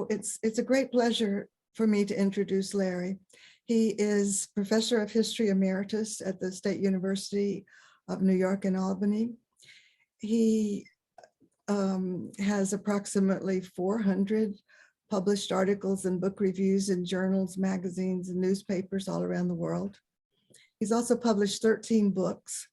So it's a great pleasure for me to introduce Larry. He is Professor of History Emeritus at the State University of New York in Albany. He has approximately 400 published articles and book reviews in journals, magazines, and newspapers all around the world. He's also published 13 books,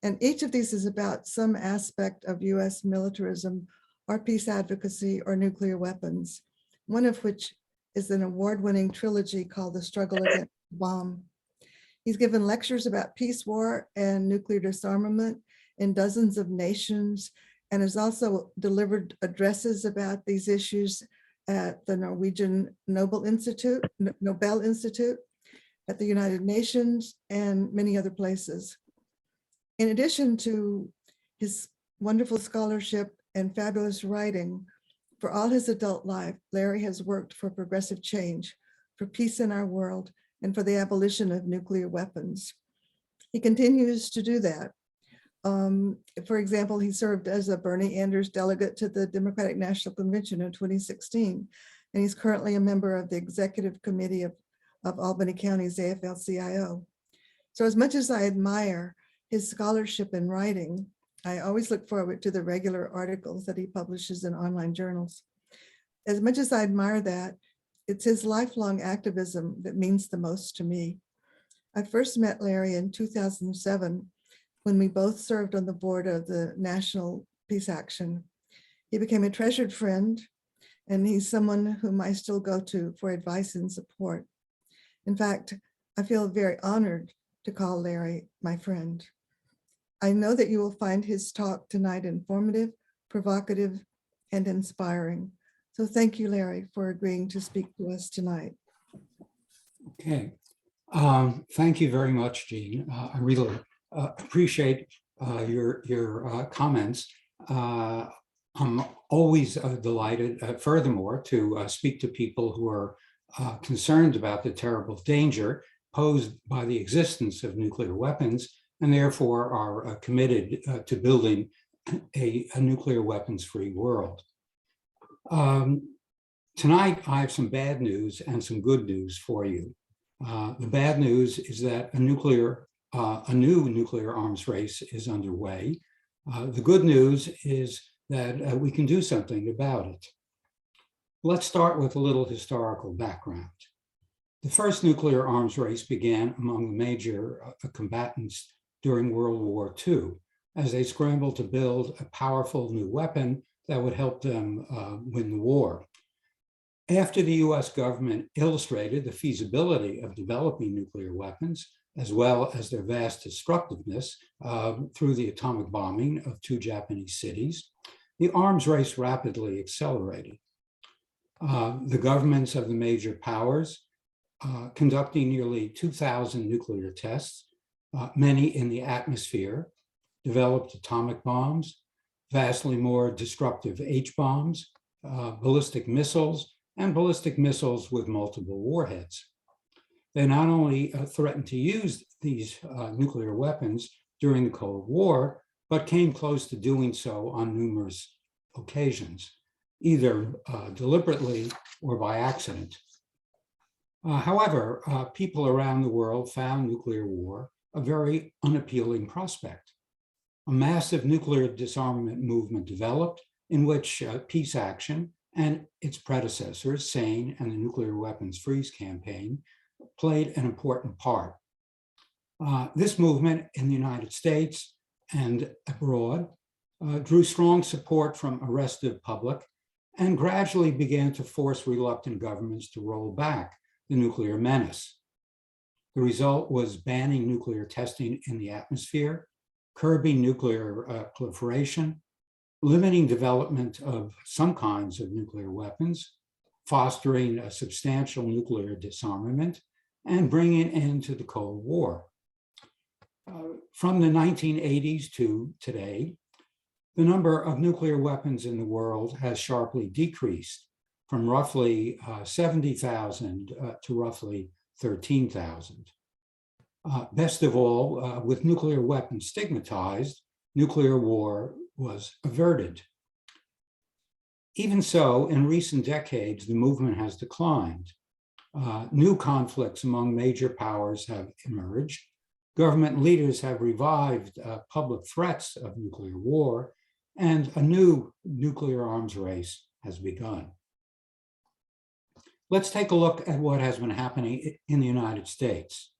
and each of these is about some aspect of US militarism or peace advocacy or nuclear weapons, one of which is an award-winning trilogy called The Struggle Against the Bomb. He's given lectures about peace, war, and nuclear disarmament in dozens of nations, and has also delivered addresses about these issues at the Norwegian Nobel Institute, at the United Nations, and many other places. In addition to his wonderful scholarship and fabulous writing, for all his adult life, Larry has worked for progressive change, for peace in our world, and for the abolition of nuclear weapons. He continues to do that. For example, he served as a Bernie Sanders delegate to the Democratic National Convention in 2016, and he's currently a member of the Executive Committee of Albany County's AFL-CIO. So as much as I admire his scholarship and writing, I always look forward to the regular articles that he publishes in online journals. As much as I admire that, it's his lifelong activism that means the most to me. I first met Larry in 2007 when we both served on the board of the National Peace Action. He became a treasured friend, and he's someone whom I still go to for advice and support. In fact, I feel very honored to call Larry my friend. I know that you will find his talk tonight informative, provocative, and inspiring. So thank you, Larry, for agreeing to speak to us tonight. Okay. Thank you very much, Jean. I really appreciate your comments. I'm always delighted, furthermore, to speak to people who are concerned about the terrible danger posed by the existence of nuclear weapons, and therefore are committed to building a nuclear weapons-free world. Tonight, I have some bad news and some good news for you. The bad news is that a new nuclear arms race is underway. The good news is that we can do something about it. Let's start with a little historical background. The first nuclear arms race began among the major combatants during World War II, as they scrambled to build a powerful new weapon that would help them win the war. After the US government illustrated the feasibility of developing nuclear weapons, as well as their vast destructiveness through the atomic bombing of 2 Japanese cities, the arms race rapidly accelerated. The governments of the major powers conducting nearly 2,000 nuclear tests, many in the atmosphere, developed atomic bombs, vastly more destructive H-bombs, ballistic missiles, and ballistic missiles with multiple warheads. They not only threatened to use these nuclear weapons during the Cold War, but came close to doing so on numerous occasions, either deliberately or by accident. However, people around the world found nuclear war a very unappealing prospect. A massive nuclear disarmament movement developed in which peace action and its predecessors, SANE and the Nuclear Weapons Freeze Campaign, played an important part. This movement in the United States and abroad drew strong support from a restive public and gradually began to force reluctant governments to roll back the nuclear menace. The result was banning nuclear testing in the atmosphere, curbing nuclear proliferation, limiting development of some kinds of nuclear weapons, fostering a substantial nuclear disarmament, and bringing an end to the Cold War. From the 1980s to today, the number of nuclear weapons in the world has sharply decreased from roughly 70,000 to roughly 13,000. Best of all, with nuclear weapons stigmatized, nuclear war was averted. Even so, in recent decades, the movement has declined. New conflicts among major powers have emerged. Government leaders have revived public threats of nuclear war, and a new nuclear arms race has begun. Let's take a look at what has been happening in the United States.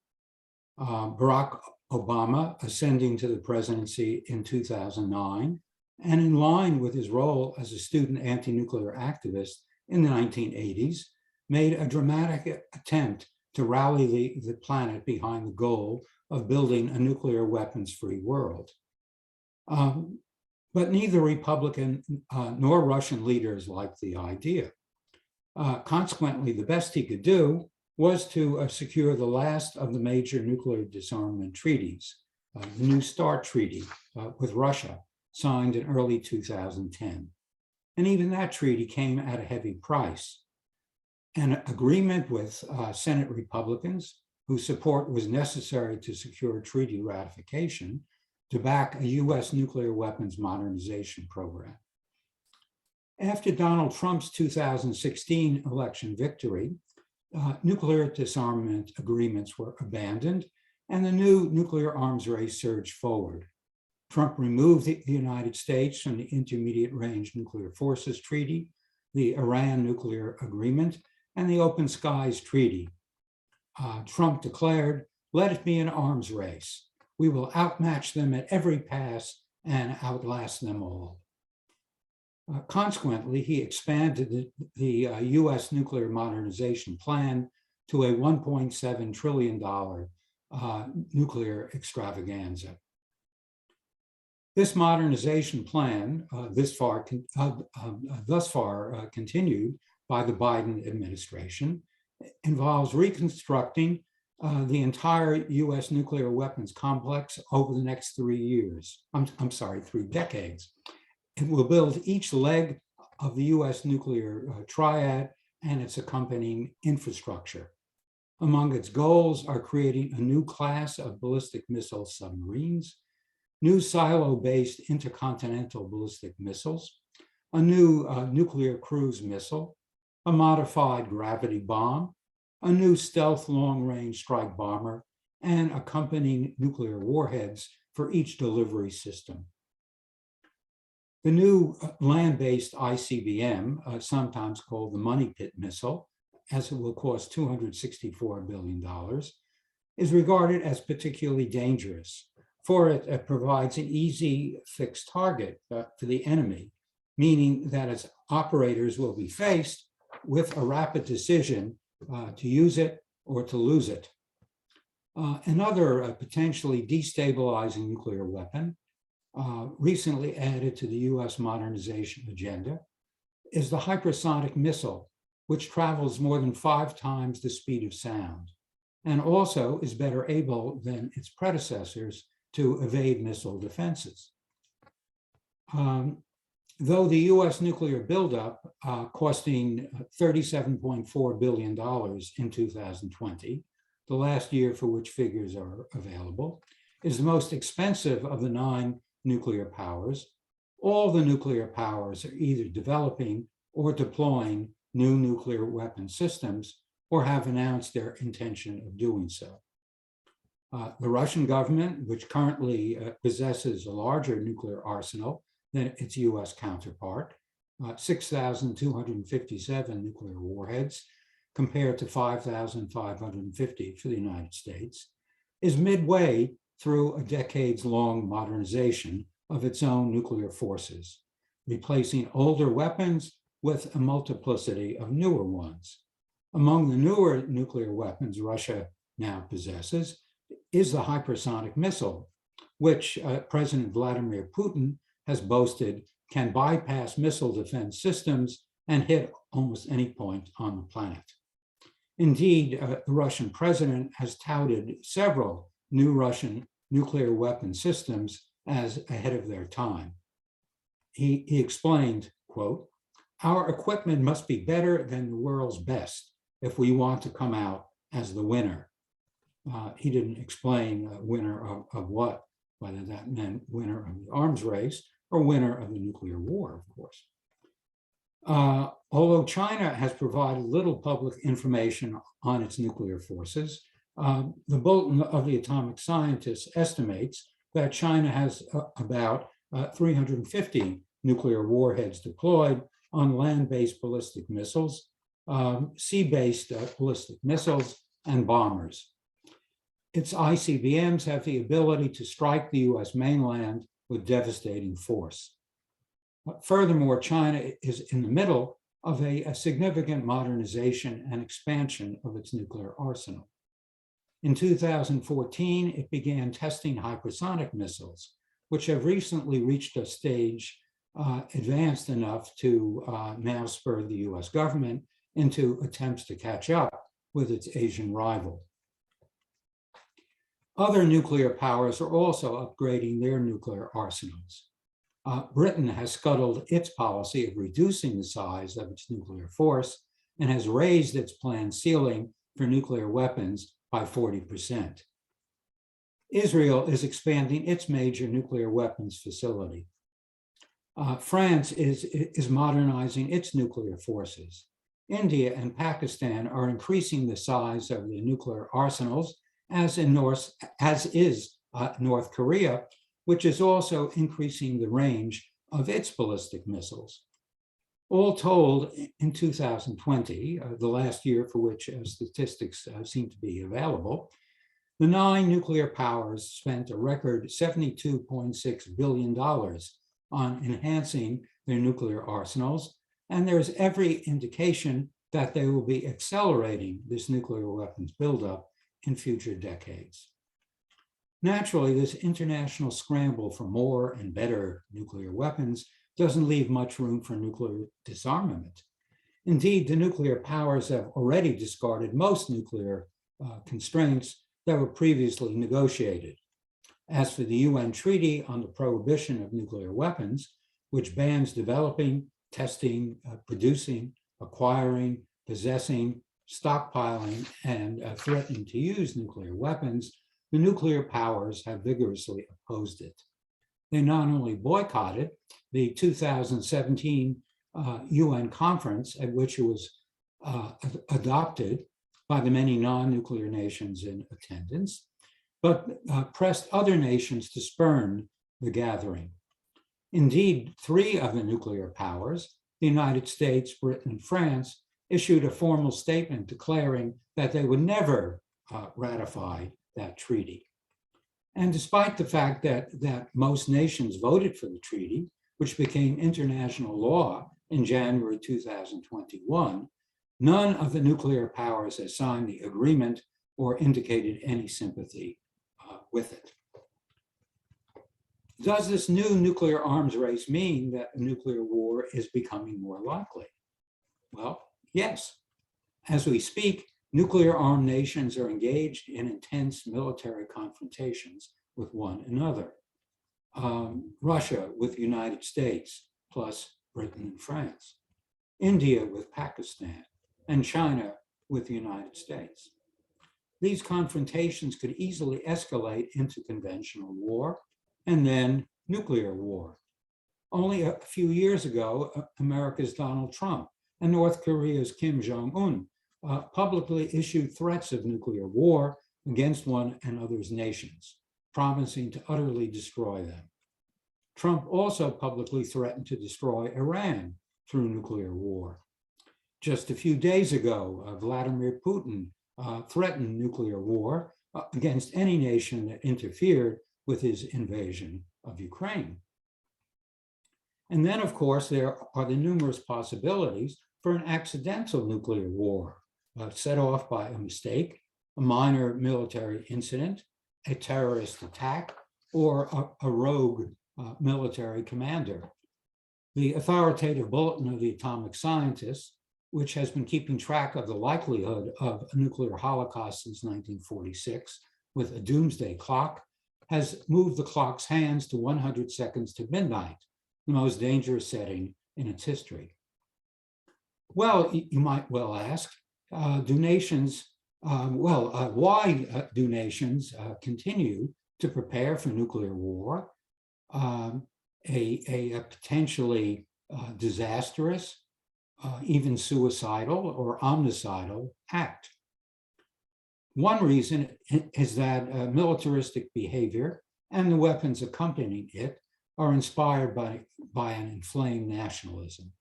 Barack Obama ascending to the presidency in 2009, and in line with his role as a student anti-nuclear activist in the 1980s, made a dramatic attempt to rally the planet behind the goal of building a nuclear weapons-free world. But neither Republican nor Russian leaders liked the idea. Consequently, the best he could do was to secure the last of the major nuclear disarmament treaties, the New START Treaty with Russia, signed in early 2010. And even that treaty came at a heavy price. An agreement with Senate Republicans, whose support was necessary to secure treaty ratification, to back a US nuclear weapons modernization program. After Donald Trump's 2016 election victory, nuclear disarmament agreements were abandoned and the new nuclear arms race surged forward. Trump removed the United States from the Intermediate Range Nuclear Forces Treaty, the Iran Nuclear Agreement, and the Open Skies Treaty. Trump declared, "Let it be an arms race. We will outmatch them at every pass and outlast them all." Consequently, he expanded the US nuclear modernization plan to a $1.7 trillion nuclear extravaganza. This modernization plan, thus far continued by the Biden administration, involves reconstructing the entire US nuclear weapons complex over the next 3 years. I'm sorry, 3 decades. It will build each leg of the US nuclear triad and its accompanying infrastructure. Among its goals are creating a new class of ballistic missile submarines, new silo-based intercontinental ballistic missiles, a new nuclear cruise missile, a modified gravity bomb, a new stealth long-range strike bomber, and accompanying nuclear warheads for each delivery system. The new land-based ICBM, sometimes called the money pit missile, as it will cost $264 billion, is regarded as particularly dangerous, for it provides an easy fixed target for the enemy, meaning that its operators will be faced with a rapid decision to use it or to lose it. Another potentially destabilizing nuclear weapon, recently added to the US modernization agenda, is the hypersonic missile, which travels more than 5 times the speed of sound, and also is better able than its predecessors to evade missile defenses. Though the US nuclear buildup, costing $37.4 billion in 2020, the last year for which figures are available, is the most expensive of the 9 nuclear powers. All the nuclear powers are either developing or deploying new nuclear weapon systems or have announced their intention of doing so. The Russian government, which currently possesses a larger nuclear arsenal than its US counterpart, 6,257 nuclear warheads compared to 5,550 for the United States, is midway through a decades-long modernization of its own nuclear forces, replacing older weapons with a multiplicity of newer ones. Among the newer nuclear weapons Russia now possesses is the hypersonic missile, which President Vladimir Putin has boasted can bypass missile defense systems and hit almost any point on the planet. Indeed, the Russian president has touted several new Russian nuclear weapon systems as ahead of their time. He explained, quote, "Our equipment must be better than the world's best if we want to come out as the winner." He didn't explain winner of what, whether that meant winner of the arms race or winner of the nuclear war, of course. Although China has provided little public information on its nuclear forces, the Bulletin of the Atomic Scientists estimates that China has about 350 nuclear warheads deployed on land-based ballistic missiles, sea-based ballistic missiles, and bombers. Its ICBMs have the ability to strike the US mainland with devastating force. Furthermore, China is in the middle of a significant modernization and expansion of its nuclear arsenal. In 2014, it began testing hypersonic missiles, which have recently reached a stage advanced enough to now spur the US government into attempts to catch up with its Asian rival. Other nuclear powers are also upgrading their nuclear arsenals. Britain has scuttled its policy of reducing the size of its nuclear force and has raised its planned ceiling for nuclear weapons by 40%. Israel is expanding its major nuclear weapons facility. France is modernizing its nuclear forces. India and Pakistan are increasing the size of their nuclear arsenals, as is North Korea, which is also increasing the range of its ballistic missiles. All told, in 2020, the last year for which statistics seem to be available, the 9 nuclear powers spent a record $72.6 billion on enhancing their nuclear arsenals, and there's every indication that they will be accelerating this nuclear weapons buildup in future decades. Naturally, this international scramble for more and better nuclear weapons doesn't leave much room for nuclear disarmament. Indeed, the nuclear powers have already discarded most nuclear constraints that were previously negotiated. As for the UN Treaty on the Prohibition of Nuclear Weapons, which bans developing, testing, producing, acquiring, possessing, stockpiling, and threatening to use nuclear weapons, the nuclear powers have vigorously opposed it. They not only boycotted the 2017 UN conference at which it was adopted by the many non-nuclear nations in attendance, but pressed other nations to spurn the gathering. Indeed, 3 of the nuclear powers, the United States, Britain, and France, issued a formal statement declaring that they would never ratify that treaty. And despite the fact that most nations voted for the treaty, which became international law in January 2021, none of the nuclear powers has signed the agreement or indicated any sympathy with it. Does this new nuclear arms race mean that a nuclear war is becoming more likely? Well, yes. As we speak, nuclear armed nations are engaged in intense military confrontations with one another. Russia with the United States, plus Britain and France. India with Pakistan, and China with the United States. These confrontations could easily escalate into conventional war and then nuclear war. Only a few years ago, America's Donald Trump and North Korea's Kim Jong-un publicly issued threats of nuclear war against one another's nations, promising to utterly destroy them. Trump also publicly threatened to destroy Iran through nuclear war. Just a few days ago, Vladimir Putin threatened nuclear war against any nation that interfered with his invasion of Ukraine. And then, of course, there are the numerous possibilities for an accidental nuclear war set off by a mistake, a minor military incident, a terrorist attack, or a rogue military commander. The authoritative Bulletin of the Atomic Scientists, which has been keeping track of the likelihood of a nuclear holocaust since 1946 with a doomsday clock, has moved the clock's hands to 100 seconds to midnight, the most dangerous setting in its history. Well, you might well ask, why do nations continue to prepare for nuclear war, a potentially disastrous even suicidal or omnicidal act. One reason is that militaristic behavior and the weapons accompanying it are inspired by an inflamed nationalism.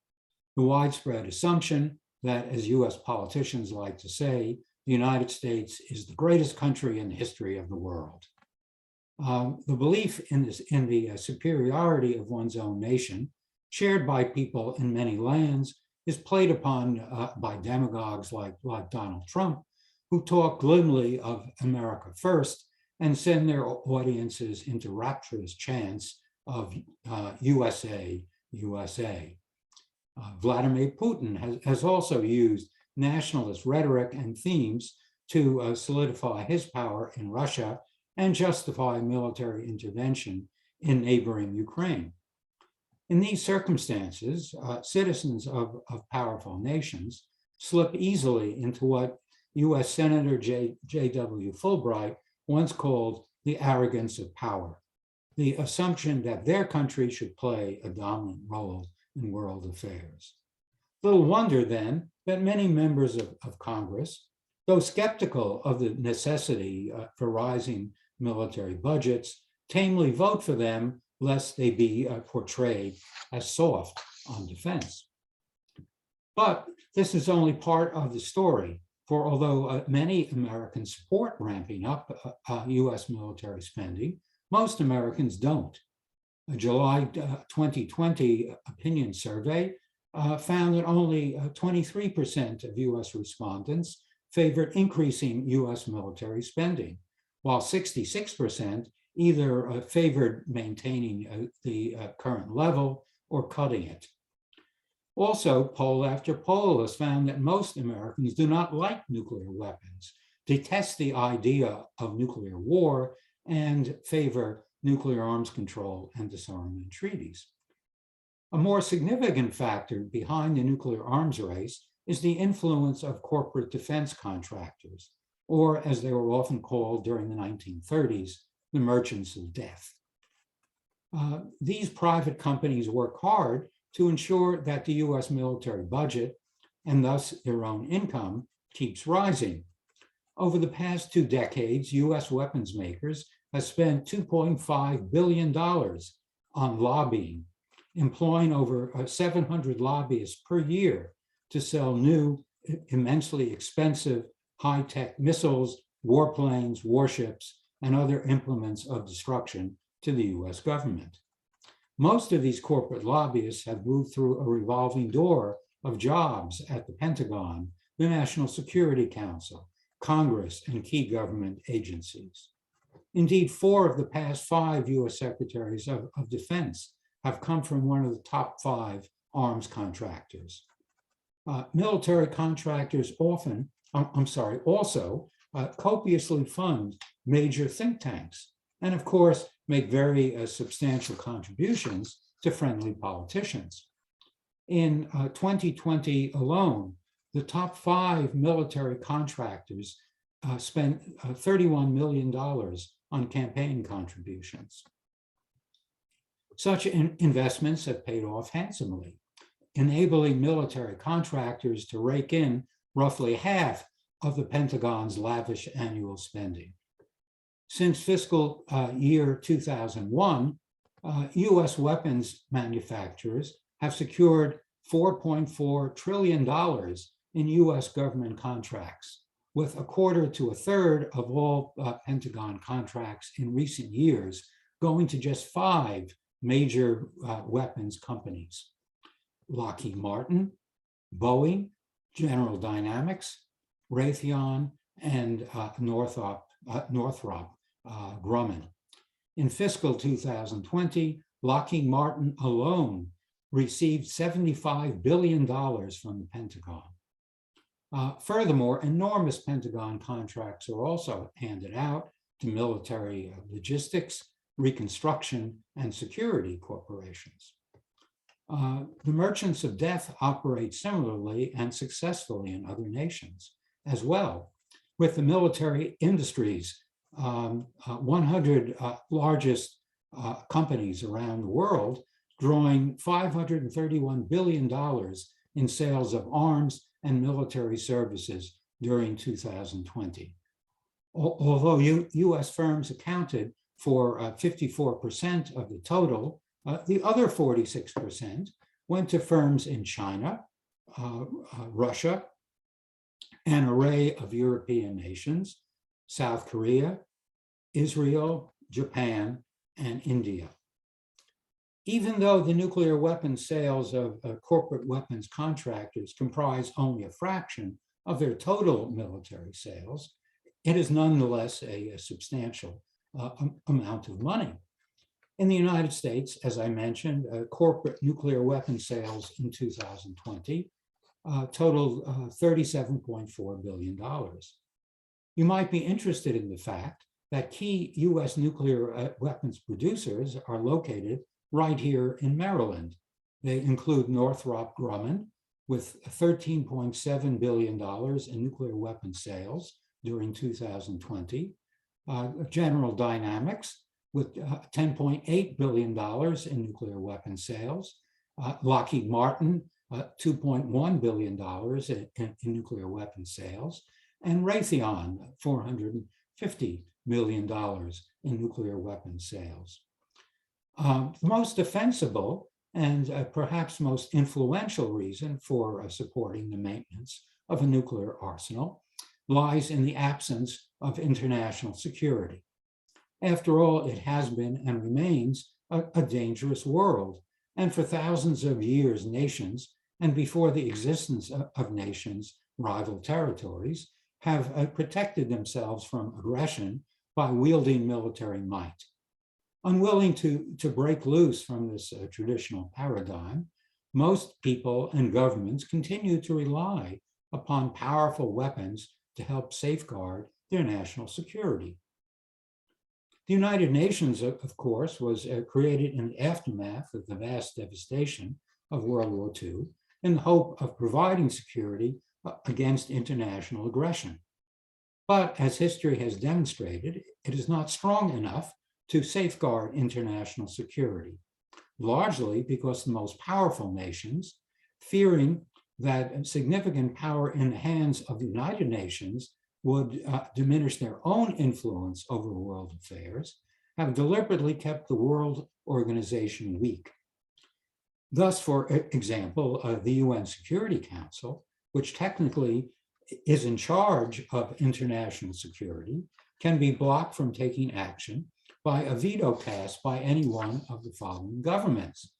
The widespread assumption that, as US politicians like to say, the United States is the greatest country in the history of the world. The belief in the superiority of one's own nation, shared by people in many lands, is played upon by demagogues like Donald Trump, who talk glibly of America first and send their audiences into rapturous chants of USA, USA. Vladimir Putin has also used nationalist rhetoric and themes to solidify his power in Russia and justify military intervention in neighboring Ukraine. In these circumstances, citizens of powerful nations slip easily into what US Senator J.W. Fulbright once called the arrogance of power, the assumption that their country should play a dominant role in world affairs. Little wonder then that many members of Congress, though skeptical of the necessity for rising military budgets, tamely vote for them lest they be portrayed as soft on defense. But this is only part of the story, for although many Americans support ramping up US military spending, most Americans don't. A July 2020 opinion survey found that only 23% of US respondents favored increasing US military spending, while 66% either favored maintaining the current level or cutting it. Also, poll after poll has found that most Americans do not like nuclear weapons, detest the idea of nuclear war, and favor nuclear arms control and disarmament treaties. A more significant factor behind the nuclear arms race is the influence of corporate defense contractors, or as they were often called during the 1930s, the merchants of death. These private companies work hard to ensure that the US military budget, and thus their own income, keeps rising. Over the past 2 decades, US weapons makers have spent $2.5 billion on lobbying, employing over 700 lobbyists per year to sell new, immensely expensive, high-tech missiles, warplanes, warships, and other implements of destruction to the US government. Most of these corporate lobbyists have moved through a revolving door of jobs at the Pentagon, the National Security Council, Congress, and key government agencies. Indeed, 4 of the past 5 US secretaries of defense have come from one of the top 5 arms contractors. Military contractors also copiously fund major think tanks, and of course, make very substantial contributions to friendly politicians. In 2020 alone, the top 5 military contractors spent $31 million on campaign contributions. Such investments have paid off handsomely, enabling military contractors to rake in roughly half of the Pentagon's lavish annual spending. Since fiscal year 2001, US weapons manufacturers have secured $4.4 trillion in US government contracts, with 1/4 to 1/3 of all Pentagon contracts in recent years going to just 5 major weapons companies: Lockheed Martin, Boeing, General Dynamics, Raytheon, and Northrop Grumman. In fiscal 2020, Lockheed Martin alone received $75 billion from the Pentagon. Furthermore, enormous Pentagon contracts are also handed out to military logistics, reconstruction, and security corporations. The merchants of death operate similarly and successfully in other nations as well, with the military industries, 100 largest companies around the world drawing $531 billion in sales of arms and military services during 2020. Although US firms accounted for 54% of the total, the other 46% went to firms in China, Russia, an array of European nations, South Korea, Israel, Japan, and India. Even though the nuclear weapons sales of corporate weapons contractors comprise only a fraction of their total military sales, it is nonetheless a substantial amount of money. In the United States, as I mentioned, corporate nuclear weapon sales in 2020 totaled $37.4 billion. You might be interested in the fact that key US nuclear weapons producers are located right here in Maryland. They include Northrop Grumman with $13.7 billion in nuclear weapon sales during 2020, General Dynamics with $10.8 billion in nuclear weapon sales, Lockheed Martin, $2.1 billion in nuclear weapon sales, and Raytheon, $450 million in nuclear weapon sales. The most defensible and perhaps most influential reason for supporting the maintenance of a nuclear arsenal lies in the absence of international security. After all, it has been and remains a dangerous world. And for thousands of years, nations, and before the existence of nations, rival territories, have protected themselves from aggression by wielding military might. Unwilling to break loose from this traditional paradigm, most people and governments continue to rely upon powerful weapons to help safeguard their national security. The United Nations, of course, was created in the aftermath of the vast devastation of World War II in the hope of providing security against international aggression. But as history has demonstrated, it is not strong enough to safeguard international security, largely because the most powerful nations, fearing that significant power in the hands of the United Nations would diminish their own influence over world affairs, have deliberately kept the world organization weak. Thus, for example, the UN Security Council, which technically is in charge of international security, can be blocked from taking action by a veto cast by any one of the following governments: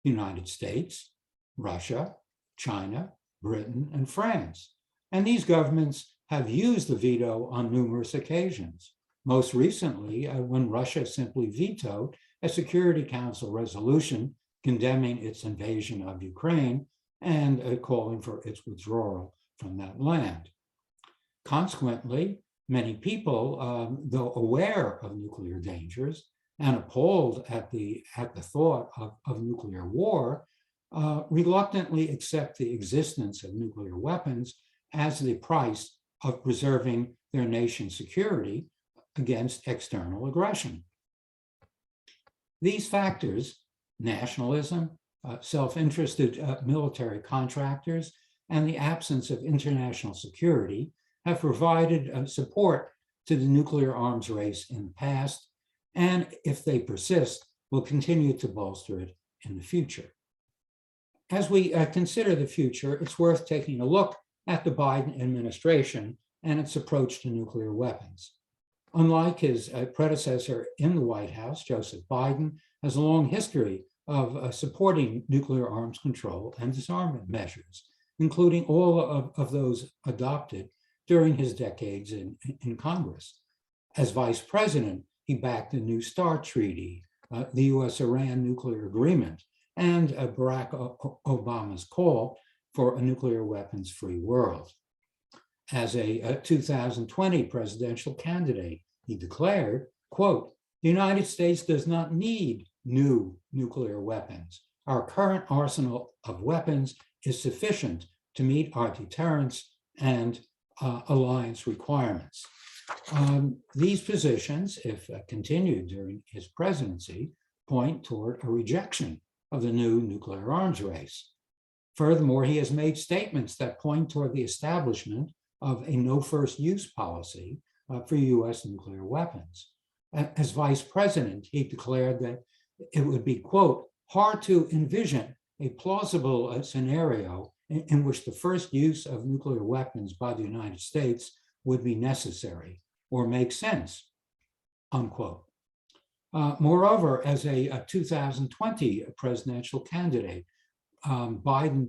the United States, Russia, China, Britain, and France. And these governments have used the veto on numerous occasions. Most recently, when Russia simply vetoed a Security Council resolution condemning its invasion of Ukraine and calling for its withdrawal from that land. Consequently, many people, though aware of nuclear dangers and appalled at the thought of nuclear war, reluctantly accept the existence of nuclear weapons as the price of preserving their nation's security against external aggression. These factors, nationalism, self-interested military contractors, and the absence of international security, have provided support to the nuclear arms race in the past, and if they persist, will continue to bolster it in the future. As we consider the future, it's worth taking a look at the Biden administration and its approach to nuclear weapons. Unlike his predecessor in the White House, Joseph Biden has a long history of supporting nuclear arms control and disarmament measures, including all of those adopted during his decades in Congress. As vice president, he backed the New START Treaty, the US-Iran nuclear agreement, and Barack Obama's call for a nuclear weapons-free world. As a 2020 presidential candidate, he declared, quote, "The United States does not need new nuclear weapons. Our current arsenal of weapons is sufficient to meet our deterrence and alliance requirements." These positions, if continued during his presidency, point toward a rejection of the new nuclear arms race. Furthermore, he has made statements that point toward the establishment of a no first use policy for US nuclear weapons. As vice president, he declared that it would be, quote, hard to envision a plausible scenario in which the first use of nuclear weapons by the United States would be necessary or make sense, unquote. Moreover, as a 2020 presidential candidate, Biden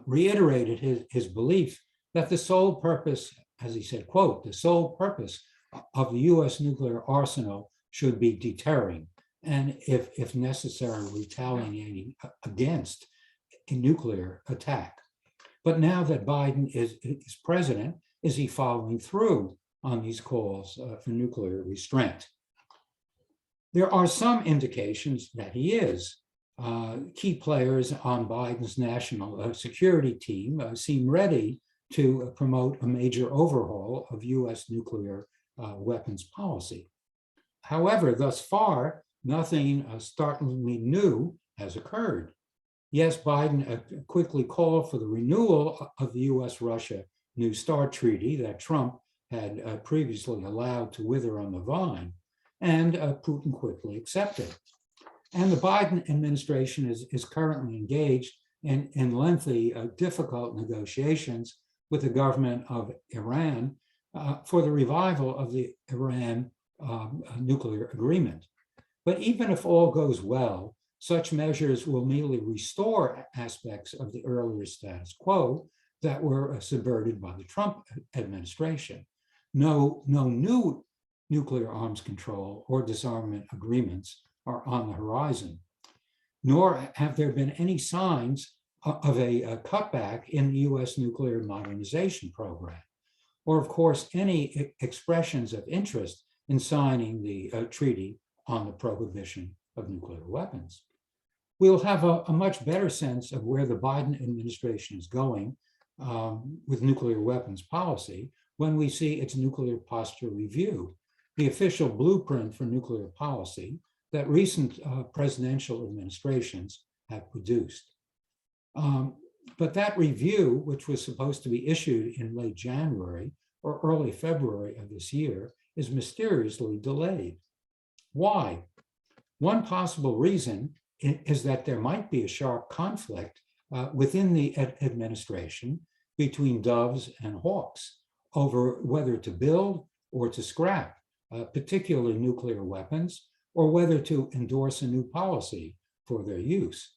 reiterated his belief that the sole purpose, as he said, quote, the sole purpose of the US nuclear arsenal should be deterring and, if necessary, retaliating against a nuclear attack. But now that Biden is president, is he following through on these calls for nuclear restraint? There are some indications that he is. Key players on Biden's national security team seem ready to promote a major overhaul of US nuclear weapons policy. However, thus far, nothing startlingly new has occurred. Yes, Biden quickly called for the renewal of the US-Russia New START treaty that Trump had previously allowed to wither on the vine, and Putin quickly accepted. And the Biden administration is currently engaged in lengthy, difficult negotiations with the government of Iran for the revival of the Iran nuclear agreement. But even if all goes well, such measures will merely restore aspects of the earlier status quo that were subverted by the Trump administration. No new nuclear arms control or disarmament agreements are on the horizon, nor have there been any signs of a cutback in the US nuclear modernization program, or of course, any expressions of interest in signing the treaty on the prohibition of nuclear weapons. We'll have a much better sense of where the Biden administration is going with nuclear weapons policy when we see its nuclear posture review, the official blueprint for nuclear policy that recent presidential administrations have produced. But that review, which was supposed to be issued in late January or early February of this year, is mysteriously delayed. Why? One possible reason is that there might be a sharp conflict within the administration between doves and hawks over whether to build or to scrap, particularly nuclear weapons, or whether to endorse a new policy for their use.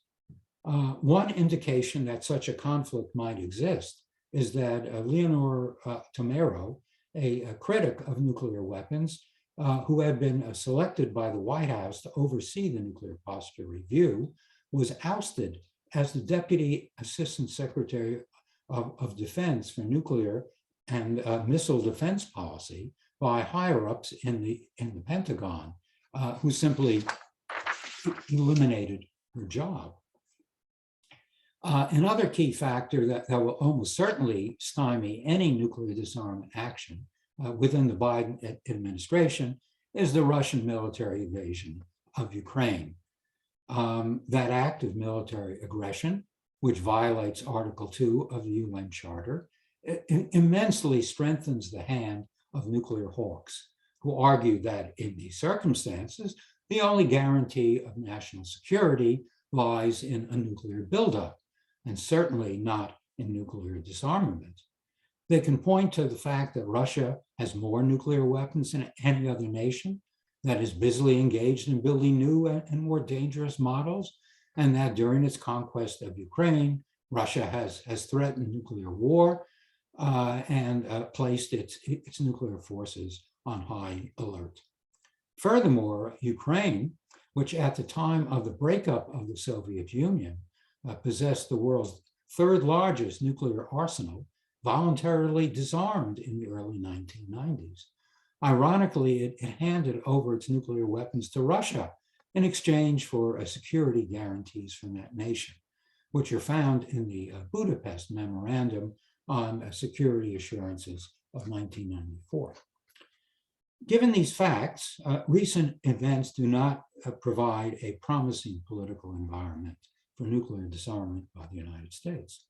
One indication that such a conflict might exist is that Leonor Tomero, a critic of nuclear weapons, who had been selected by the White House to oversee the nuclear posture review, was ousted as the Deputy Assistant Secretary of Defense for Nuclear and Missile Defense Policy by higher-ups in the Pentagon, who simply eliminated her job. Another key factor that will almost certainly stymie any nuclear disarmament action within the Biden administration is the Russian military invasion of Ukraine. That act of military aggression, which violates Article 2 of the UN Charter, immensely strengthens the hand of nuclear hawks, who argue that in these circumstances, the only guarantee of national security lies in a nuclear buildup, and certainly not in nuclear disarmament. They can point to the fact that Russia has more nuclear weapons than any other nation, that is busily engaged in building new and more dangerous models, and that during its conquest of Ukraine, Russia has threatened nuclear war and placed its nuclear forces on high alert. Furthermore, Ukraine, which at the time of the breakup of the Soviet Union possessed the world's third largest nuclear arsenal, voluntarily disarmed in the early 1990s. Ironically, it handed over its nuclear weapons to Russia in exchange for security guarantees from that nation, which are found in the Budapest Memorandum on Security Assurances of 1994. Given these facts, recent events do not provide a promising political environment for nuclear disarmament by the United States.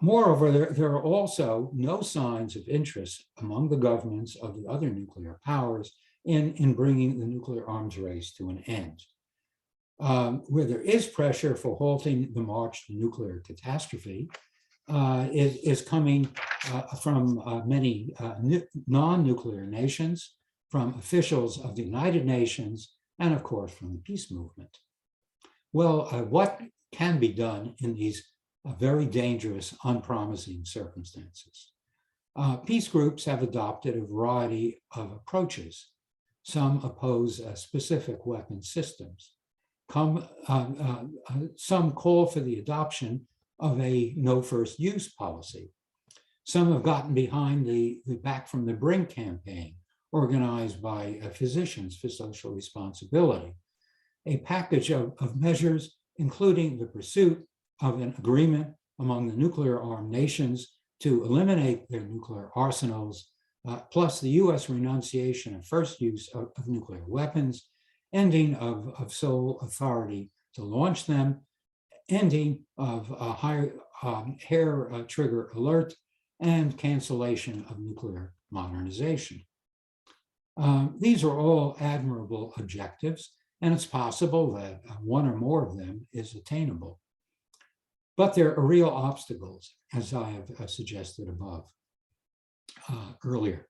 Moreover, there are also no signs of interest among the governments of the other nuclear powers in bringing the nuclear arms race to an end. Where there is pressure for halting the march to nuclear catastrophe is coming from many non-nuclear nations, from officials of the United Nations, and of course from the peace movement. Well, what can be done in these very dangerous, unpromising circumstances? Peace groups have adopted a variety of approaches. Some oppose specific weapon systems. Some call for the adoption of a no first use policy. Some have gotten behind the Back from the Brink campaign, organized by physicians for social responsibility, a package of measures, including the pursuit of an agreement among the nuclear armed nations to eliminate their nuclear arsenals, plus the US renunciation of first use of nuclear weapons, ending of sole authority to launch them, ending of hair trigger alert, and cancellation of nuclear modernization. These are all admirable objectives, and it's possible that one or more of them is attainable. But there are real obstacles, as I have suggested above earlier.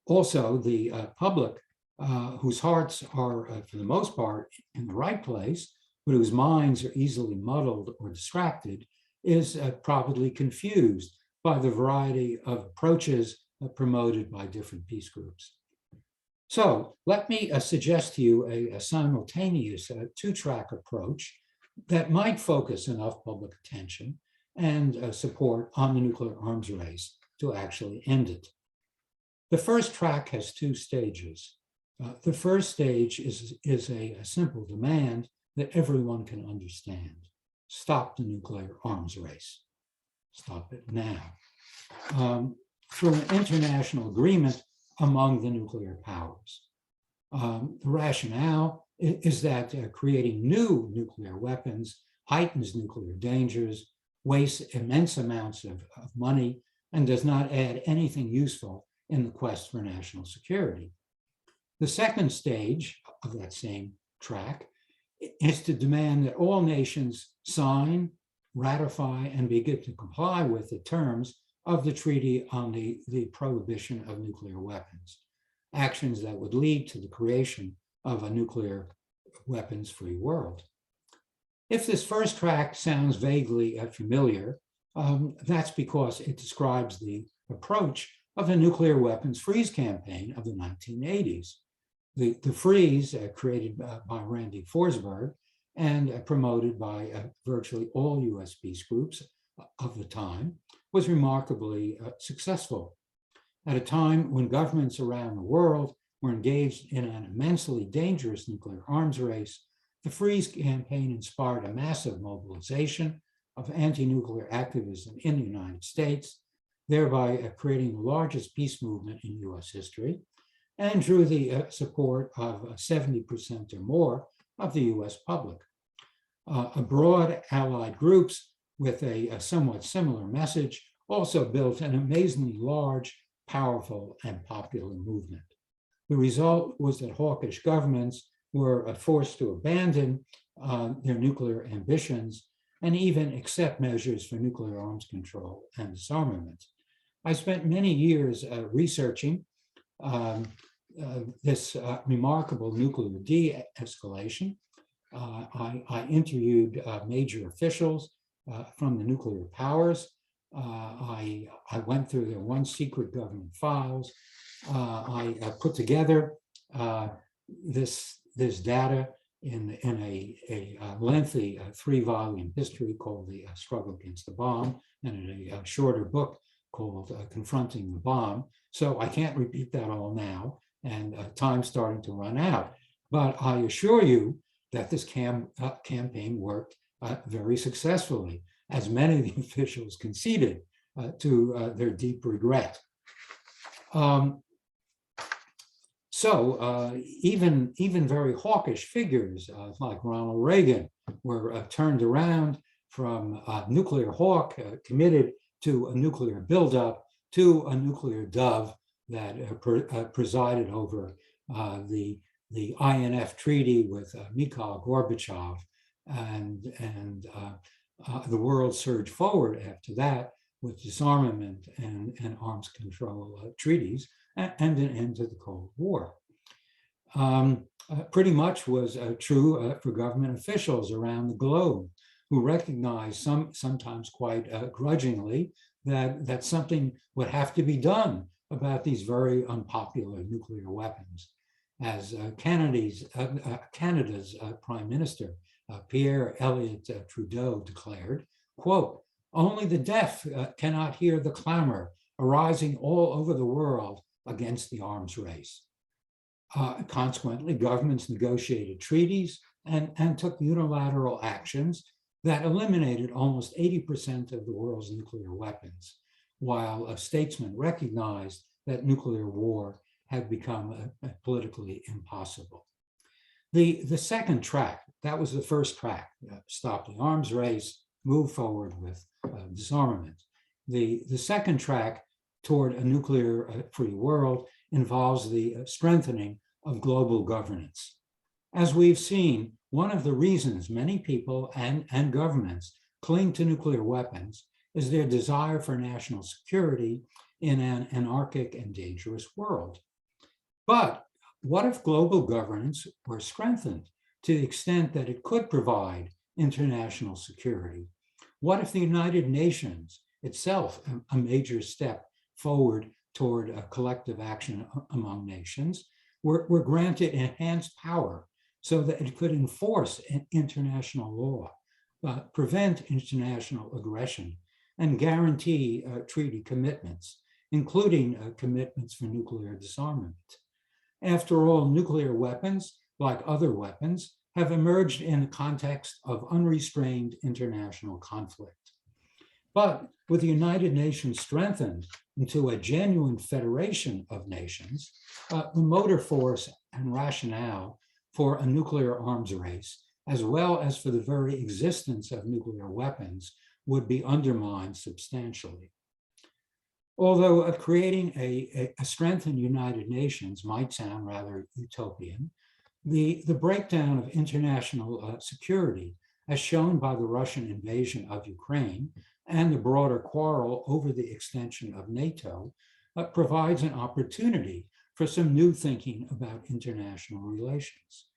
Also, the public, whose hearts are, for the most part, in the right place, but whose minds are easily muddled or distracted, is probably confused by the variety of approaches promoted by different peace groups. So let me suggest to you a simultaneous two-track approach that might focus enough public attention and support on the nuclear arms race to actually end it. The first track has two stages. The first stage is a simple demand that everyone can understand. Stop the nuclear arms race. Stop it now. Through an international agreement among the nuclear powers. The rationale is that creating new nuclear weapons heightens nuclear dangers, wastes immense amounts of money, and does not add anything useful in the quest for national security. The second stage of that same track is to demand that all nations sign, ratify, and begin to comply with the terms of the Treaty on the Prohibition of Nuclear Weapons, actions that would lead to the creation of a nuclear weapons-free world. If this first track sounds vaguely familiar, that's because it describes the approach of the nuclear weapons freeze campaign of the 1980s. The freeze, created by Randy Forsberg and promoted by virtually all US peace groups of the time, was remarkably successful. At a time when governments around the world were engaged in an immensely dangerous nuclear arms race, the freeze campaign inspired a massive mobilization of anti-nuclear activism in the United States, thereby creating the largest peace movement in US history, and drew the support of 70% or more of the US public. Abroad, allied groups with a somewhat similar message also built an amazingly large, powerful, and popular movement. The result was that hawkish governments were forced to abandon their nuclear ambitions and even accept measures for nuclear arms control and disarmament. I spent many years researching this remarkable nuclear de-escalation. I interviewed major officials from the nuclear powers. I went through their secret government files. I put together this data in a lengthy 3-volume history called The Struggle Against the Bomb, and in a shorter book called Confronting the Bomb. So I can't repeat that all now, and time's starting to run out. But I assure you that this campaign worked very successfully, as many of the officials conceded to their deep regret. Even very hawkish figures like Ronald Reagan were turned around from nuclear hawk committed to a nuclear buildup to a nuclear dove that presided over the INF treaty with Mikhail Gorbachev, and the world surged forward after that with disarmament and arms control treaties, and an end to the Cold War. Pretty much was true for government officials around the globe who recognized sometimes quite grudgingly that something would have to be done about these very unpopular nuclear weapons. As Canada's Prime Minister, Pierre Elliott Trudeau, declared, quote, "Only the deaf cannot hear the clamor arising all over the world against the arms race." Consequently, governments negotiated treaties and took unilateral actions that eliminated almost 80% of the world's nuclear weapons, while statesmen recognized that nuclear war had become politically impossible. The second track, that was the first track, stop the arms race, move forward with disarmament. The second track toward a nuclear-free world involves the strengthening of global governance. As we've seen, one of the reasons many people and governments cling to nuclear weapons is their desire for national security in an anarchic and dangerous world. But what if global governance were strengthened to the extent that it could provide international security? What if the United Nations itself, a major step forward toward a collective action among nations, were granted enhanced power so that it could enforce international law, prevent international aggression, and guarantee treaty commitments, including commitments for nuclear disarmament? After all, nuclear weapons, like other weapons, have emerged in the context of unrestrained international conflict. But with the United Nations strengthened into a genuine federation of nations, the motor force and rationale for a nuclear arms race, as well as for the very existence of nuclear weapons, would be undermined substantially. Although creating a strengthened United Nations might sound rather utopian, the breakdown of international security, as shown by the Russian invasion of Ukraine and the broader quarrel over the extension of NATO, provides an opportunity for some new thinking about international relations.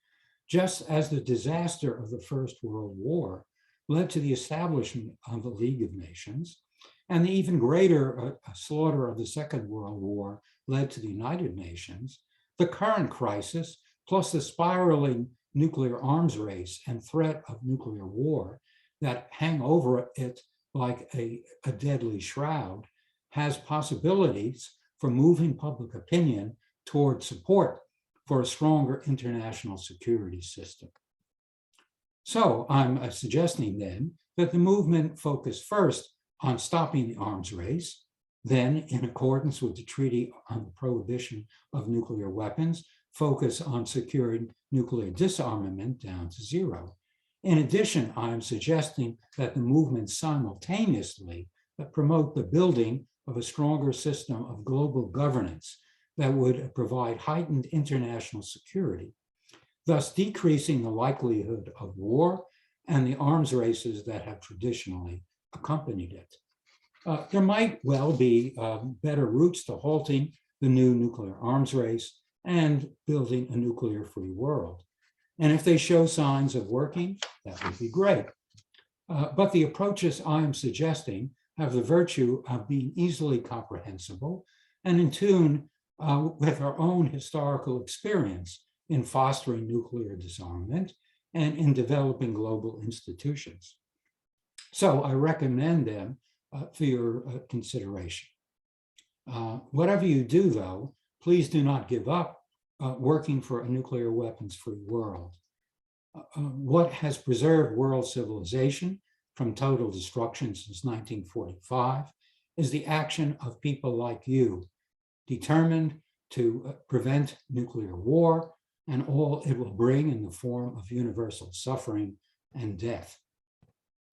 Just as the disaster of the First World War led to the establishment of the League of Nations, and the even greater slaughter of the Second World War led to the United Nations, the current crisis, plus the spiraling nuclear arms race and threat of nuclear war that hang over it like a deadly shroud, has possibilities for moving public opinion toward support for a stronger international security system. So I'm suggesting then that the movement focus first on stopping the arms race, then, in accordance with the Treaty on the Prohibition of Nuclear Weapons, focus on securing nuclear disarmament down to zero. In addition, I am suggesting that the movement simultaneously promote the building of a stronger system of global governance that would provide heightened international security, thus decreasing the likelihood of war and the arms races that have traditionally accompanied it. There might well be better routes to halting the new nuclear arms race and building a nuclear-free world. And if they show signs of working, that would be great. But the approaches I am suggesting have the virtue of being easily comprehensible and in tune with our own historical experience in fostering nuclear disarmament and in developing global institutions. So I recommend them for your consideration. Whatever you do, though, please do not give up working for a nuclear weapons-free world. What has preserved world civilization from total destruction since 1945 is the action of people like you, determined to prevent nuclear war and all it will bring in the form of universal suffering and death.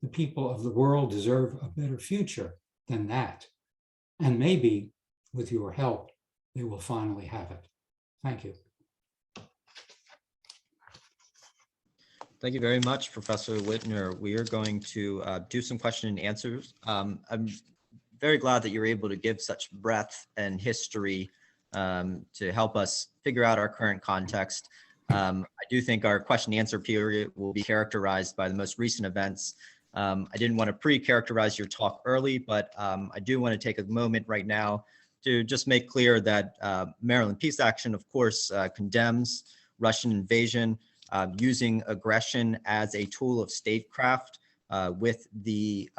The people of the world deserve a better future than that. And maybe, with your help, they will finally have it. Thank you. Thank you very much, Professor Wittner. We are going to do some question and answers. I'm very glad that you're able to give such breadth and history to help us figure out our current context. I do think our question and answer period will be characterized by the most recent events. I didn't want to pre-characterize your talk early, but I do want to take a moment right now to just make clear that Maryland Peace Action, of course, condemns Russian invasion, using aggression as a tool of statecraft with the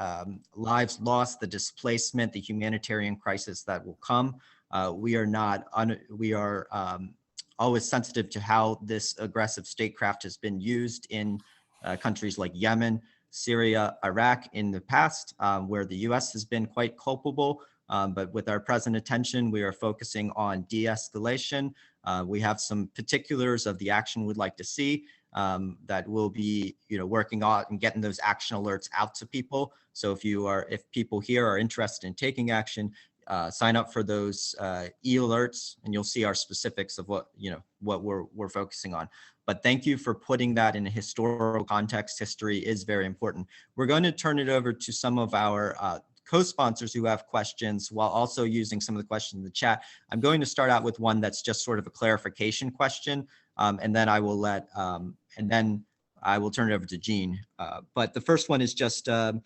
lives lost, the displacement, the humanitarian crisis that will come. We are always sensitive to how this aggressive statecraft has been used in countries like Yemen, Syria, Iraq in the past, where the US has been quite culpable. But with our present attention, we are focusing on de-escalation. We have some particulars of the action we'd like to see that we'll be, working on and getting those action alerts out to people. So if people here are interested in taking action, sign up for those e-alerts, and you'll see our specifics of what we're focusing on. But thank you for putting that in a historical context. History is very important. We're going to turn it over to some of our co-sponsors who have questions, while also using some of the questions in the chat. I'm going to start out with one that's just sort of a clarification question, and then I will turn it over to Jean. But the first one is just the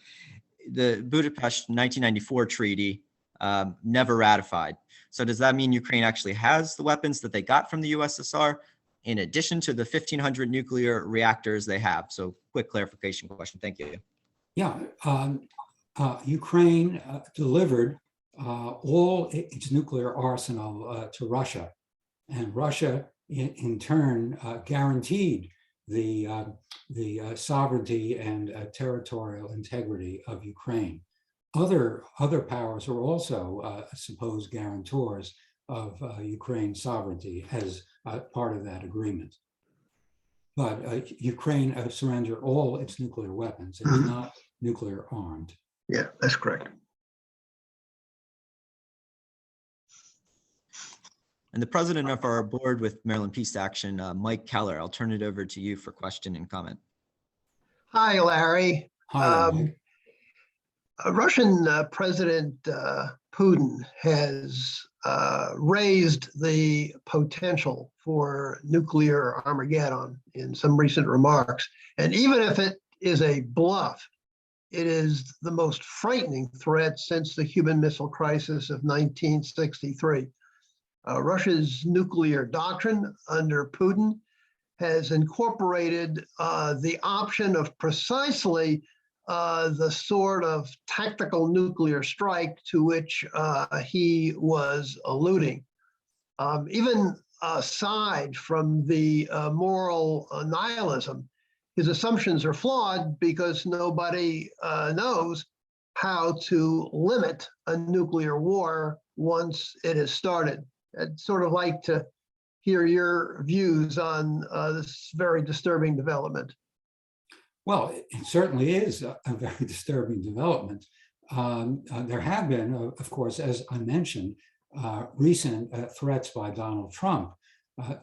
Budapest 1994 treaty never ratified. So does that mean Ukraine actually has the weapons that they got from the USSR in addition to the 1,500 nuclear reactors they have? So quick clarification question. Thank you. Yeah, Ukraine delivered all its nuclear arsenal to Russia, and Russia in turn guaranteed the sovereignty and territorial integrity of Ukraine. Other powers are also supposed guarantors of Ukraine's sovereignty as part of that agreement. But Ukraine surrendered all its nuclear weapons. It is not nuclear armed. Yeah, that's correct. And the president of our board with Maryland Peace Action, Mike Keller, I'll turn it over to you for question and comment. Hi, Larry. Hi, Mike. Russian President Putin has raised the potential for nuclear Armageddon in some recent remarks. And even if it is a bluff, it is the most frightening threat since the Cuban Missile Crisis of 1963. Russia's nuclear doctrine under Putin has incorporated the option of precisely the sort of tactical nuclear strike to which he was alluding. Even aside from the moral nihilism, his assumptions are flawed because nobody knows how to limit a nuclear war once it has started. I'd sort of like to hear your views on this very disturbing development. Well, it certainly is a very disturbing development. There have been, of course, as I mentioned, recent threats by Donald Trump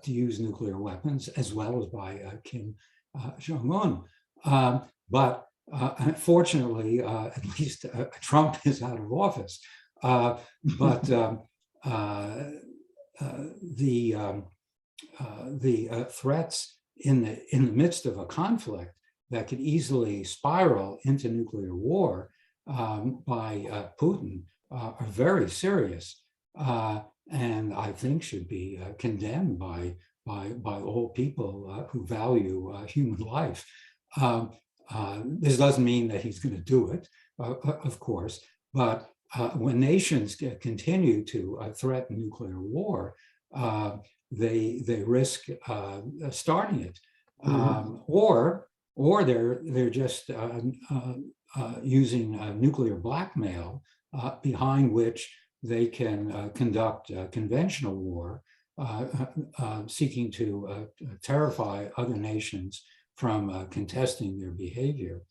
to use nuclear weapons, as well as by Kim Jong-un. But unfortunately, at least Trump is out of office. But the threats in the midst of a conflict that could easily spiral into nuclear war by Putin are very serious, and I think should be condemned by all people who value human life. This doesn't mean that he's going to do it, of course, but when nations continue to threaten nuclear war, they risk starting it, or they're just using nuclear blackmail behind which they can conduct conventional war seeking to terrify other nations from contesting their behavior,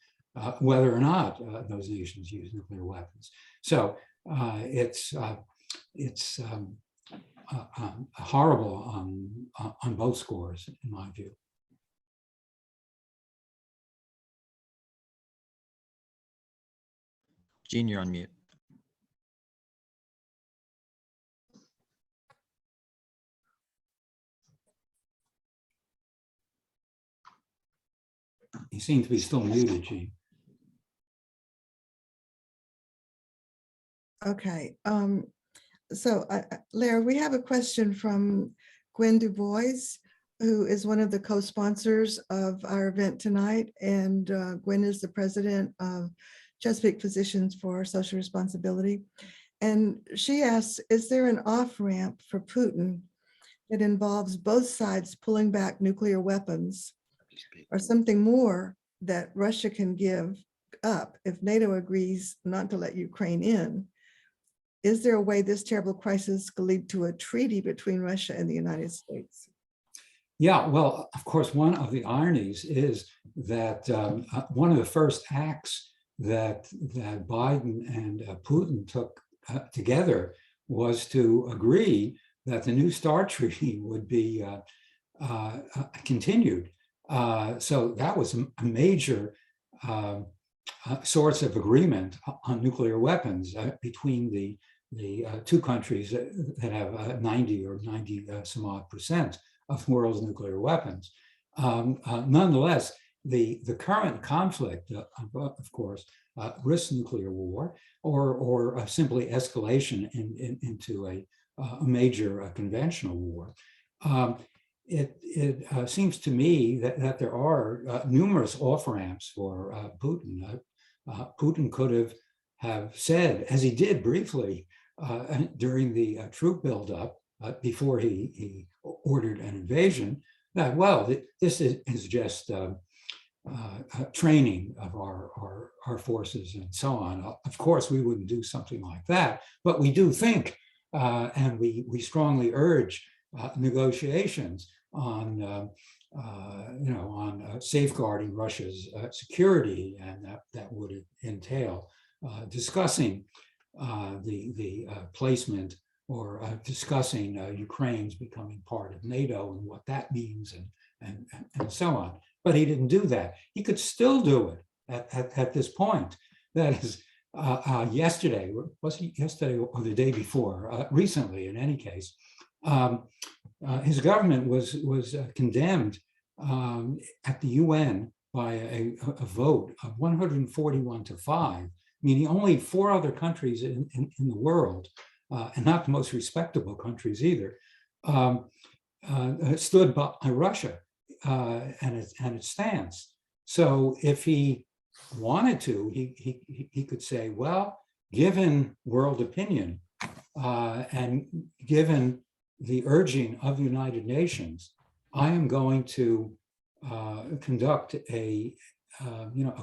whether or not those nations use nuclear weapons. So it's horrible on both scores, in my view. Gene, you're on mute. You seem to be still muted, Gene. Okay. So Larry, we have a question from Gwen Du Bois, who is one of the co-sponsors of our event tonight. And Gwen is the president of Chesapeake Physicians for Social Responsibility. And she asks, is there an off-ramp for Putin that involves both sides pulling back nuclear weapons, or something more that Russia can give up if NATO agrees not to let Ukraine in? Is there a way this terrible crisis could lead to a treaty between Russia and the United States? Yeah, well, of course, one of the ironies is that one of the first acts that Biden and Putin took together was to agree that the New START Treaty would be continued. So that was a major source of agreement on nuclear weapons between the two countries that have 90 or 90 some odd percent of the world's nuclear weapons. Nonetheless, the current conflict, of course, risks nuclear war or simply escalation into a major conventional war. It seems to me that there are numerous off-ramps for Putin. Putin could have said, as he did briefly during the troop buildup before he ordered an invasion, that, well, this is just training of our forces and so on. Of course, we wouldn't do something like that, but we do think, and we strongly urge negotiations on safeguarding Russia's security, and that would entail discussing the placement or discussing Ukraine's becoming part of NATO and what that means and so on. But he didn't do that. He could still do it at this point. That is, yesterday, was it yesterday or the day before? Recently, in any case, his government was condemned at the UN by a vote of 141 to 5, meaning only 4 other countries in the world, and not the most respectable countries either, stood by Russia and its stance. So if he wanted to, he could say, well, given world opinion and given the urging of the United Nations, I am going to conduct a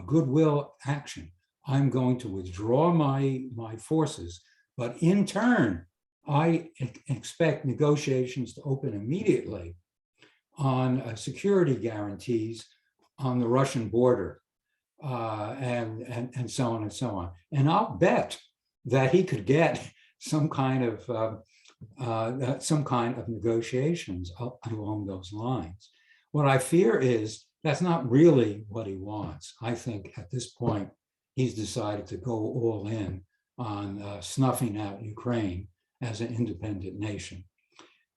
goodwill action. I'm going to withdraw my forces, but in turn, I expect negotiations to open immediately on security guarantees on the Russian border, and so on and so on. And I'll bet that he could get some kind of negotiations along those lines. What I fear is that's not really what he wants. I think at this point, he's decided to go all in on snuffing out Ukraine as an independent nation.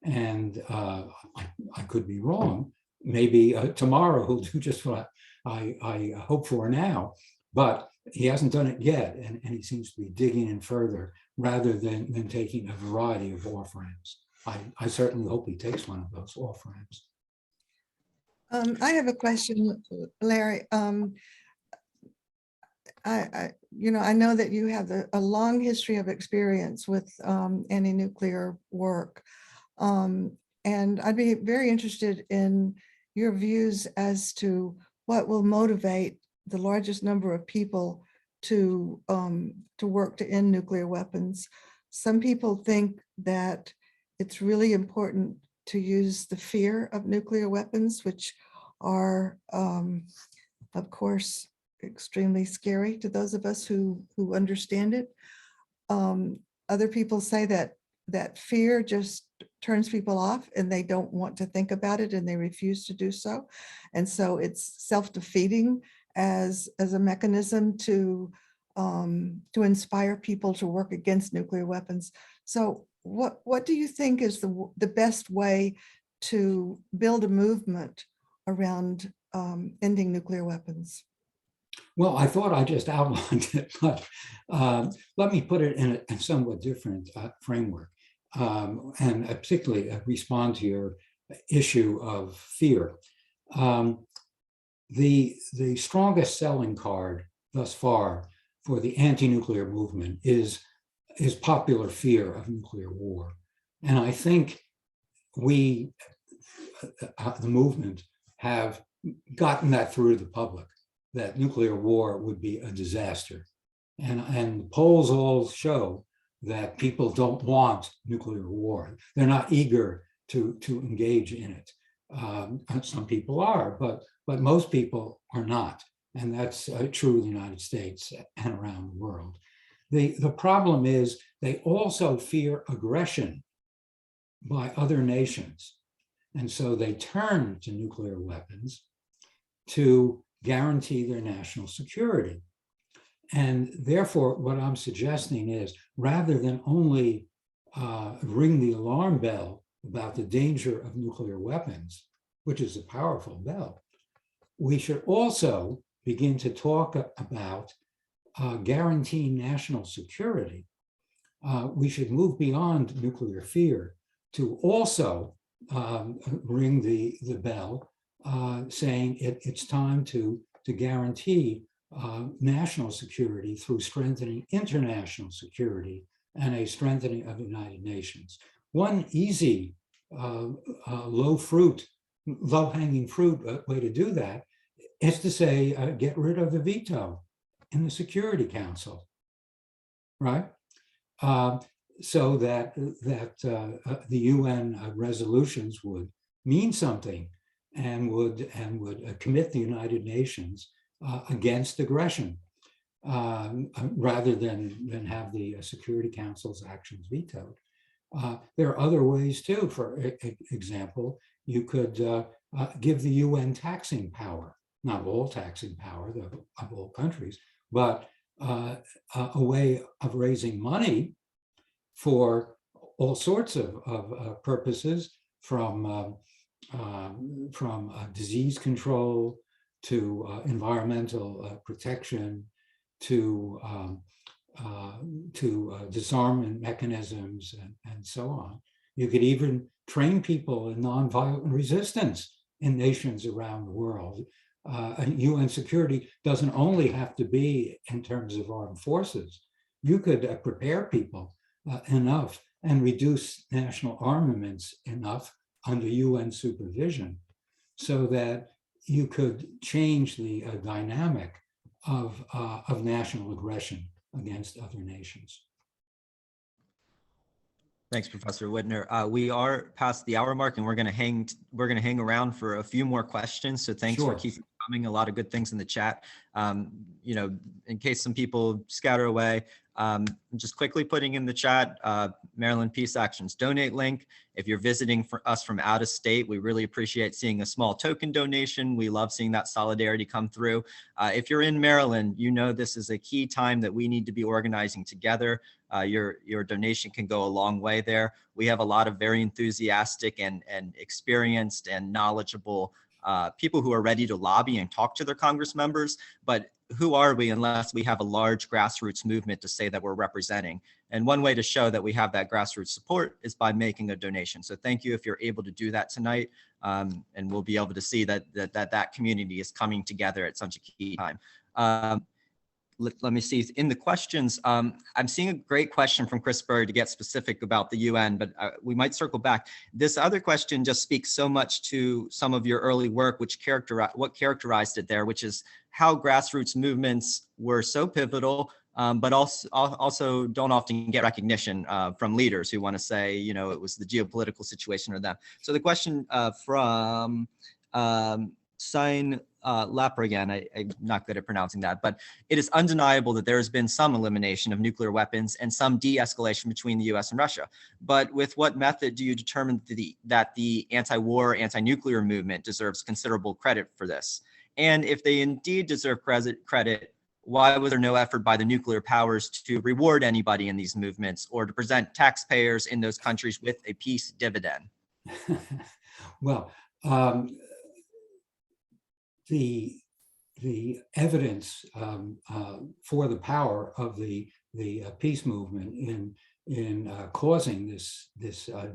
And I could be wrong. Maybe tomorrow he'll do just what I hope for now, but he hasn't done it yet. And he seems to be digging in further rather than taking a variety of off-ramps. I certainly hope he takes one of those off-ramps. I have a question, Larry. I know that you have a long history of experience with anti-nuclear work. And I'd be very interested in your views as to what will motivate the largest number of people to work to end nuclear weapons. Some people think that it's really important to use the fear of nuclear weapons, which are, of course, extremely scary to those of us who understand it. Other people say that fear just turns people off and they don't want to think about it and they refuse to do so. And so it's self-defeating as a mechanism to inspire people to work against nuclear weapons. So what do you think is the best way to build a movement around ending nuclear weapons? Well, I thought I just outlined it, but let me put it in a somewhat different framework, and particularly respond to your issue of fear. The strongest selling card thus far for the anti-nuclear movement is popular fear of nuclear war. And I think we, the movement, have gotten that through to the public, that nuclear war would be a disaster. And polls all show that people don't want nuclear war. They're not eager to engage in it. Some people are, but most people are not. And that's true in the United States and around the world. The problem is they also fear aggression by other nations. And so they turn to nuclear weapons to guarantee their national security. And therefore, what I'm suggesting is, rather than only ring the alarm bell about the danger of nuclear weapons, which is a powerful bell, we should also begin to talk about guaranteeing national security. We should move beyond nuclear fear to also ring the bell, saying it's time to guarantee national security through strengthening international security and a strengthening of the United Nations. One easy, low-hanging fruit way to do that is to say, get rid of the veto in the Security Council, right? So that the UN resolutions would mean something and would commit the United Nations against aggression, rather than have the Security Council's actions vetoed. There are other ways too. For example, you could give the UN taxing power, not all taxing power of all countries, but a way of raising money for all sorts of purposes, from disease control to environmental protection to disarmament mechanisms and so on. You could even train people in nonviolent resistance in nations around the world. And UN security doesn't only have to be in terms of armed forces. You could prepare people enough and reduce national armaments enough under UN supervision so that you could change the dynamic of national aggression against other nations. Thanks, Professor Wittner. We are past the hour mark, and we're going to hang around for a few more questions. So thanks for keeping coming. A lot of good things in the chat. You know, in case some people scatter away, I'm just quickly putting in the chat, Maryland Peace Actions donate link. If you're visiting us from out of state, we really appreciate seeing a small token donation. We love seeing that solidarity come through. If you're in Maryland, you know this is a key time that we need to be organizing together. Your donation can go a long way there. We have a lot of very enthusiastic and experienced and knowledgeable people who are ready to lobby and talk to their Congress members, but who are we unless we have a large grassroots movement to say that we're representing? And one way to show that we have that grassroots support is by making a donation. So thank you if you're able to do that tonight, and we'll be able to see that community is coming together at such a key time. Let me see in the questions. I'm seeing a great question from Chris Bird to get specific about the UN, but we might circle back. This other question just speaks so much to some of your early work, what characterized it there, which is how grassroots movements were so pivotal but also don't often get recognition from leaders who want to say, you know, it was the geopolitical situation or them. So the question from Sign Lapper again, I'm not good at pronouncing that, but it is undeniable that there has been some elimination of nuclear weapons and some de-escalation between the US and Russia. But with what method do you determine that the anti-war, anti-nuclear movement deserves considerable credit for this? And if they indeed deserve credit, why was there no effort by the nuclear powers to reward anybody in these movements or to present taxpayers in those countries with a peace dividend? Well, the evidence for the power of the peace movement in causing this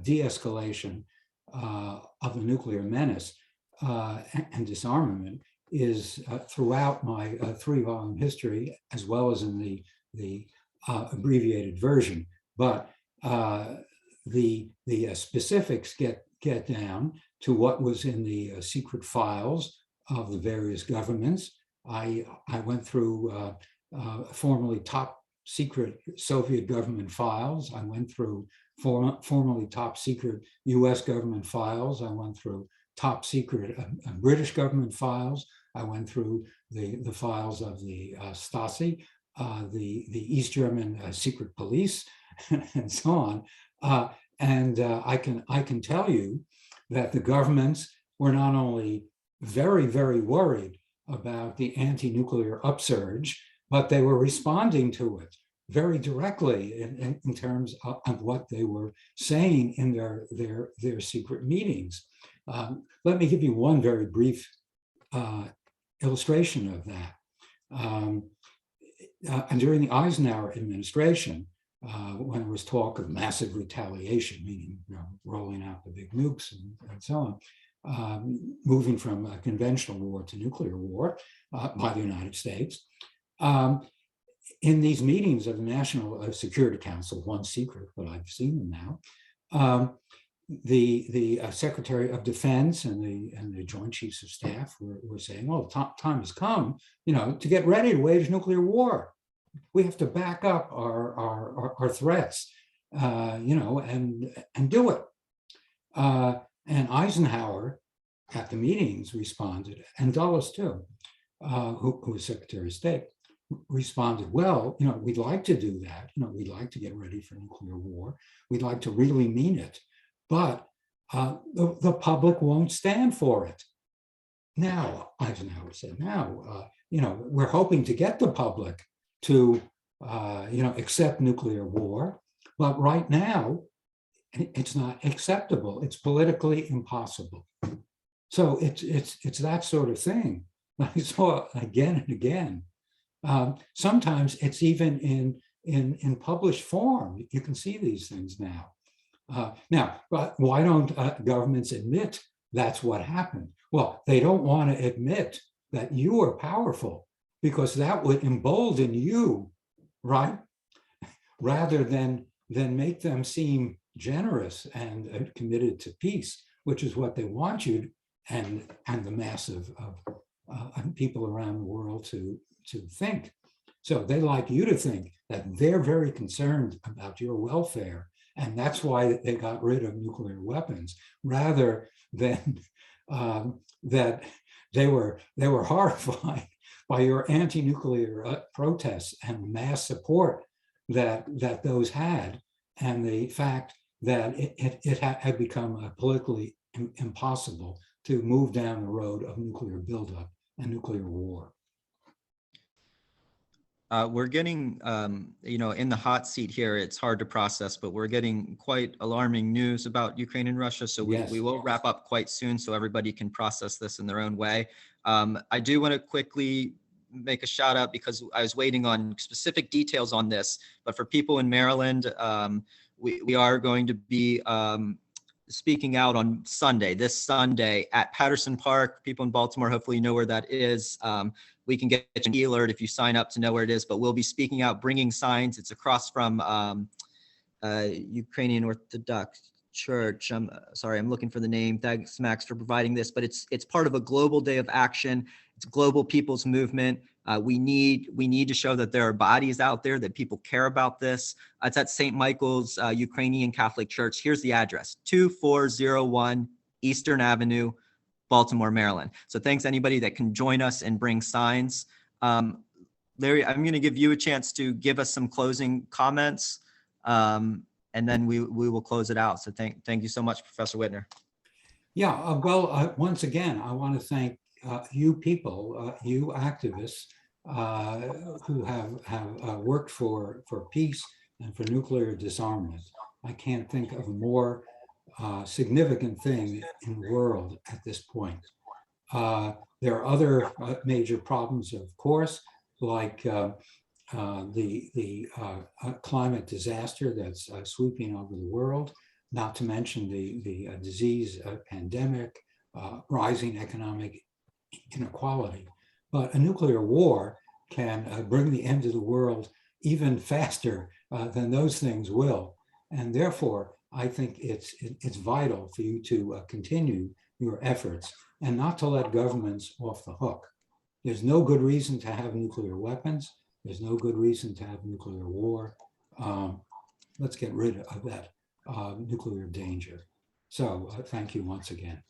de-escalation of the nuclear menace and disarmament is throughout my 3-volume history, as well as in the abbreviated version. But the specifics get down to what was in the secret files of the various governments. I went through formerly top secret Soviet government files. I went through formerly top secret US government files. I went through top secret British government files. I went through the files of the Stasi, the East German secret police, and so on. I can tell you that the governments were not only very, very worried about the anti-nuclear upsurge, but they were responding to it very directly in terms of what they were saying in their secret meetings. Let me give you one very brief illustration of that. And during the Eisenhower administration, when there was talk of massive retaliation, meaning rolling out the big nukes and so on, moving from a conventional war to nuclear war by the United States. In these meetings of the National Security Council, one secret, but I've seen them now, the Secretary of Defense and the Joint Chiefs of Staff were saying, well, time has come, to get ready to wage nuclear war. We have to back up our threats, and do it. And Eisenhower at the meetings responded, and Dulles too, who was Secretary of State, responded, well, we'd like to do that. We'd like to get ready for nuclear war. We'd like to really mean it, but the public won't stand for it. Now, Eisenhower said, we're hoping to get the public to, accept nuclear war, but right now, it's not acceptable. It's politically impossible. So it's that sort of thing. I saw again and again. Sometimes it's even in published form. You can see these things now. But why don't governments admit that's what happened? Well, they don't want to admit that you are powerful because that would embolden you, right? Rather than make them seem generous and committed to peace, which is what they want you and the mass of people around the world to think. So they like you to think that they're very concerned about your welfare, and that's why they got rid of nuclear weapons, rather than that they were horrified by your anti-nuclear protests and mass support that those had, and the fact that it had become politically impossible to move down the road of nuclear buildup and nuclear war. We're getting, in the hot seat here, it's hard to process, but we're getting quite alarming news about Ukraine and Russia. So we will wrap up quite soon so everybody can process this in their own way. I do want to quickly make a shout out because I was waiting on specific details on this, but for people in Maryland, we are going to be speaking out on this Sunday at Patterson Park. People in Baltimore hopefully know where that is. We can get an e-alert if you sign up to know where it is, but we'll be speaking out, bringing signs. It's across from Ukrainian Orthodox Church. I'm sorry, I'm looking for the name. Thanks, Max, for providing this, but it's part of a global day of action. It's a global people's movement. We need to show that there are bodies out there, that people care about this. It's at St. Michael's Ukrainian Catholic Church. Here's the address: 2401 Eastern Avenue, Baltimore, Maryland. So thanks anybody that can join us and bring signs. Larry, I'm going to give you a chance to give us some closing comments, and then we will close it out. So thank you so much, Professor Wittner. Yeah, well, once again, I want to thank you people, you activists who have worked for peace and for nuclear disarmament. I can't think of a more significant thing in the world at this point. There are other major problems, of course, like the climate disaster that's sweeping over the world, not to mention the disease pandemic, rising economic inequality. But a nuclear war can bring the end of the world even faster than those things will. And therefore, I think it's vital for you to continue your efforts and not to let governments off the hook. There's no good reason to have nuclear weapons. There's no good reason to have nuclear war. Let's get rid of that nuclear danger. So thank you once again.